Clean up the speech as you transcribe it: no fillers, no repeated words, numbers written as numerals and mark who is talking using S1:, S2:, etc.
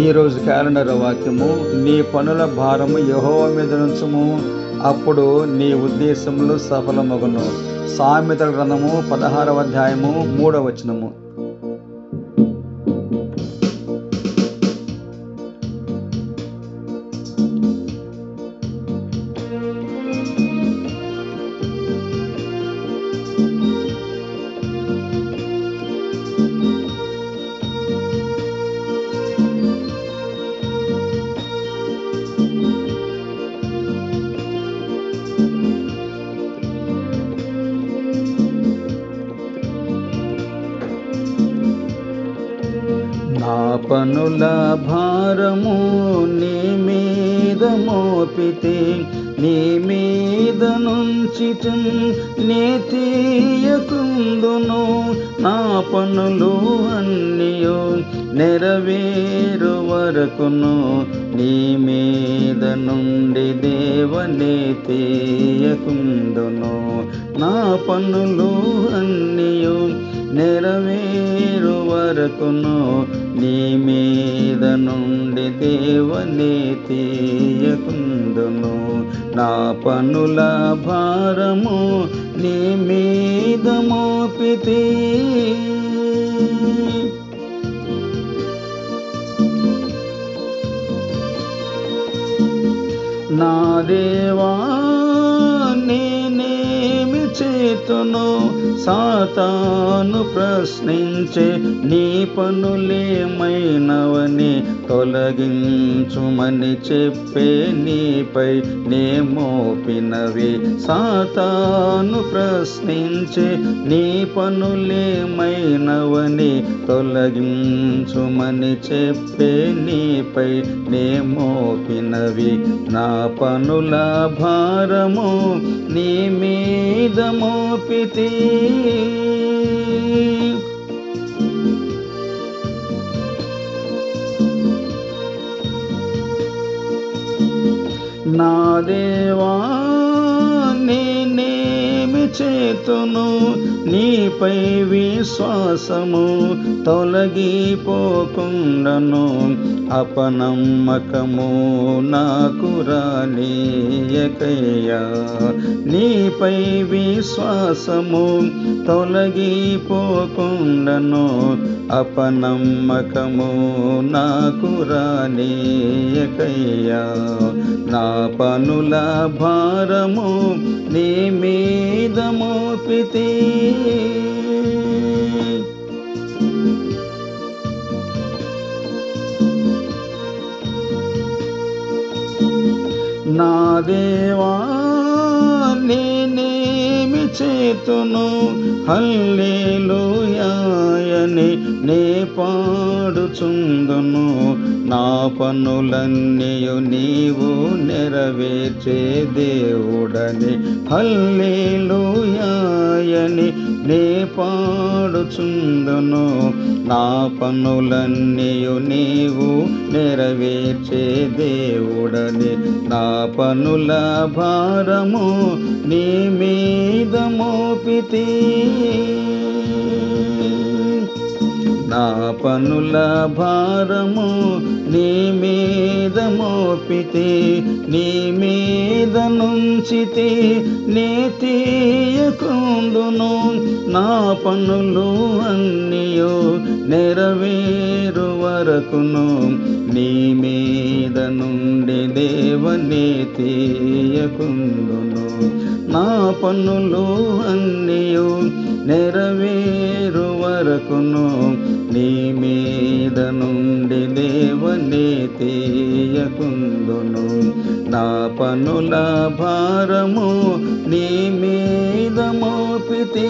S1: ఈరోజు క్యాలెండర్ వాక్యము, నీ పనుల భారము యెహోవా మీద నుంచుము, అప్పుడు నీ ఉద్దేశములు సఫలమగును. సామెతల గ్రంథము 16వ అధ్యాయము 3వ వచనము. నా పనుల భారము నీ మీద మోపితే, నీ మీద నుంచి నే తీయకుందును. నా పనులు అన్నియు నెరవేరు వరకును, నీ మీద నుండి దేవనే తీయకుందును. నా పనులు అన్నియు నెరవేరు వరకును, నీ మీద నుండి దేవనే తీయకుందును. నా పనుల భారము నీ మీద మోపితే, నా దేవా నేనేమి చేతును? సాతాను ప్రశ్నించే, నీ పనులేమైనవని తొలగించుమని చెప్పే, నీపై నే మోపినవి. సాతాను ప్రశ్నించే, నీ పనులేమైనవని తొలగించుమని చెప్పే, నీపై నే మోపినవి. నా పనుల భారము నీ మీద మోపితే, నా దేవా నేనేమి చేతును? నీపై విశ్వాసము తొలగిపోకుండాను, అపనమ్మకము నాకు రానీయకయ్యా. నీపై విశ్వాసము తొలగిపోకుండాను, అపనమ్మకము నాకు రానీయకయ్యా. నా పనుల భారము నీ మీద మోపితే, నా దేవా నేనేమి చేతును? హల్లెలూయాయని నే పాడుచుందును. నా పనులన్నీయు నీవు నెరవేర్చే దేవుడని, హల్లెలూయాయని నే పాడుచుందును. నా పనులన్నీయు నీవు నెరవేర్చే దేవుడని. నా పనుల భారము నీ మీద మోపితే, నా పనుల భారము నీ మీద మోపితే, నీ మీద నుంచితే నే తీయకుందును. నా పనులు అన్నియు నెరవేరు వరకును, నీ మీద నుండి దేవనే తీయకుందును. నా పనులు అన్నియు నెరవేరు వరకును, నీ మీద నుండి దేవనే తీయకుందును. నా పనుల భారము నీ మీద మోపితే,